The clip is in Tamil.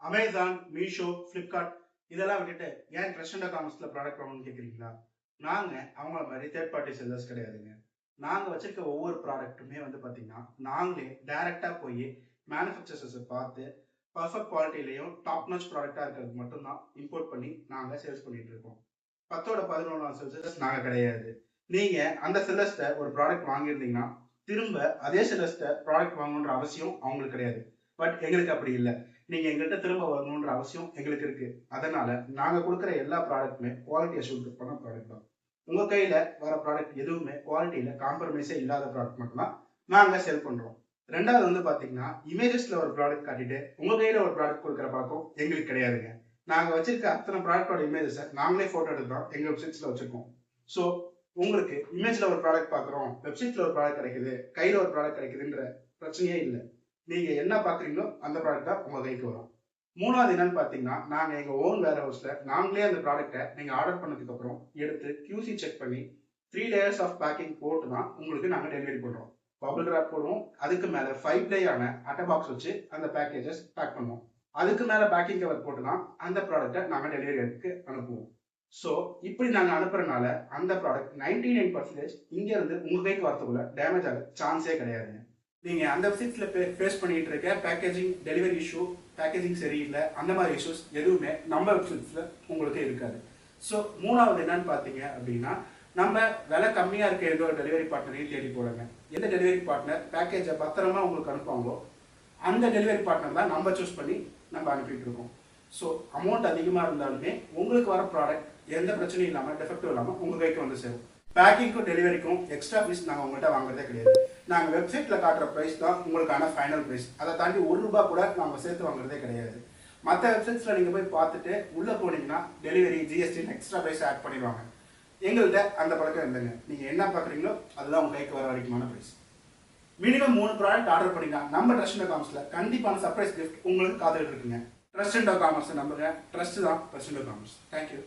அமேசான், மீஷோ, ஃப்ளிப்கார்ட் இதெல்லாம் விட்டுட்டு ஏன் ட்ரஸ்ட் காமர்ஸ்ல ப்ராடக்ட் வாங்கணும்னு கேட்குறீங்களா? நாங்க அவங்கள மாதிரி தேர்ட் பார்ட்டி செல்லர்ஸ் கிடையாதுங்க. நாங்க வச்சிருக்க ஒவ்வொரு ப்ராடக்ட்டுமே வந்து பார்த்தீங்கன்னா, நாங்களே டைரக்டா போய் மேனுஃபேக்சரர்ஸை பார்த்து பர்ஃபெக்ட் குவாலிட்டிலையும் டாப் நாச் ப்ராடக்டா இருக்கிறது மட்டும்தான் இம்போர்ட் பண்ணி நாங்க சேல்ஸ் பண்ணிட்டு இருக்கோம். 10ஓட 11 செல்லர்ஸ் நாங்க கிடையாது. நீங்க அந்த செல்லர்ஸ்ட ஒரு ப்ராடக்ட் வாங்கியிருந்தீங்கன்னா திரும்ப அதே செல்லர்ஸ்ட ப்ராடக்ட் வாங்கணுன்ற அவசியம் அவங்களுக்கு கிடையாது. பட் எங்களுக்கு அப்படி இல்லை. நீங்க எங்கள்கிட்ட திரும்ப வரணுன்ற அவசியம் எங்களுக்கு இருக்கு. அதனால நாங்க கொடுக்குற எல்லா ப்ராடக்ட்டுமே குவாலிட்டி அஷ்யூர் பண்ண ப்ராடக்ட் தான். உங்க கையில வர ப்ராடக்ட் எதுவுமே குவாலிட்டியில காம்ப்ரமைஸே இல்லாத ப்ராடக்ட் மட்டும்தான் நாங்க சேல் பண்றோம். ரெண்டாவது வந்து பாத்தீங்கன்னா, இமேஜஸ்ல ஒரு ப்ராடக்ட் காட்டிட்டு உங்க கையில ஒரு ப்ராடக்ட் கொடுக்குற பழக்கம் எங்களுக்கு கிடையாதுங்க. நாங்க வச்சிருக்க அத்தனை ப்ராடக்டோட இமேஜஸை நாங்களே போட்டோ எடுத்து தான் எங்க வெப்சைட்ஸ்ல வச்சிருக்கோம். ஸோ உங்களுக்கு இமேஜ்ல ஒரு ப்ராடக்ட் பாக்குறோம், வெப்சைட்ல ஒரு ப்ராடக்ட் கிடைக்குது, கையில ஒரு ப்ராடக்ட் கிடைக்குதுன்ற பிரச்சனையே இல்லை. நீங்க என்ன பாக்குறீங்களோ அந்த ப்ராடக்ட் தான் உங்க கைக்கு வரும். மூணாவது என்னன்னு பாத்தீங்கன்னா, நாங்க எங்க ஓன் வேர் ஹவுஸ்ல நாங்களே அந்த ப்ராடக்ட்டை நீங்க ஆர்டர் பண்ணதுக்கு அப்புறம் எடுத்து QC செக் பண்ணி 3 லேயர்ஸ் ஆஃப் பேக்கிங் போட்டு தான் உங்களுக்கு நாங்க டெலிவரி பண்றோம். பபிள் ராப் போடுவோம், அதுக்கு மேல 5 பிளேயான அட்டை பாக்ஸ் வச்சு அந்த பேக்கேஜஸ் பேக் பண்ணுவோம். அதுக்கு மேல பேக்கிங் கவர் போட்டு தான் அந்த ப்ராடக்ட்டை நாங்க டெலிவரிக்கு அனுப்புவோம். ஸோ இப்படி நாங்க அனுப்புறதுனால அந்த ப்ராடக்ட் 99% இங்க இருந்து உங்க கைக்கு வரதுக்குள்ள டேமேஜ் ஆக சான்ஸே கிடையாதுங்க. நீங்க அந்த வெப்சைட்ஸ்ல ஃபேஸ் பண்ணிட்டு இருக்க பேக்கேஜிங், டெலிவரி இஷ்யூ, பேக்கேஜிங் சரியில்லை, அந்த மாதிரி இஷ்யூஸ் எதுவுமே நம்ம வெப்சைட்ஸ்ல உங்களுக்கு இருக்காது. ஸோ மூணாவது என்னன்னு பாத்தீங்க அப்படின்னா, நம்ம விலை கம்மியா இருக்க எந்த ஒரு டெலிவரி பார்ட்னரையும் தேடி போடுங்க. எந்த டெலிவரி பார்ட்னர் பேக்கேஜை பத்திரமா உங்களுக்கு அனுப்புவாங்களோ அந்த டெலிவரி பார்ட்னர் தான் நம்ம சூஸ் பண்ணி நம்ம அனுப்பிட்டு இருக்கோம். ஸோ அமௌண்ட் அதிகமாக இருந்தாலுமே உங்களுக்கு வர ப்ராடக்ட் எந்த பிரச்சனையும் இல்லாமல், டெஃபெக்டிவ் இல்லாமல் உங்கள் கைக்கு வந்து சேரும். பேக்கிங்க்கும் டெலிவரிக்கும் எக்ஸ்ட்ரா ஃபீஸ் நாங்கள் உங்கள்கிட்ட வாங்குறதே கிடையாது. நாங்கள் வெப்சைட்டில் காட்டுற ப்ரைஸ் தான் உங்களுக்கான ஃபைனல் ப்ரைஸ். அதை தாண்டி ₹1 கூட நாங்கள் சேர்த்து வாங்குறதே கிடையாது. மற்ற வெப்சைட்ஸில் நீங்கள் போய் பார்த்துட்டு உள்ளே போனீங்கன்னா delivery, GST extra price add பண்ணிடுவாங்க. எங்கள்கிட்ட அந்த பழக்கம் இல்லைங்க. நீங்கள் என்ன பார்க்குறீங்களோ அதுதான் உங்கள் கைக்கு வர வரைக்குமான ப்ரைஸ். மினிமம் 3 ப்ராடக்ட் ஆர்டர் பண்ணிங்கன்னா நம்ம ட்ரஸ்ட் காமர்ஸ்ல கண்டிப்பான சர்ப்ரைஸ் கிஃப்ட் உங்களுக்கு காத்துட்டு இருக்குங்க. ட்ரஸ்ட் காமர்ஸ் நம்புங்க. ட்ரஸ்ட் தான் ட்ரஸ்ட் காமர்ஸ். தேங்க்யூ.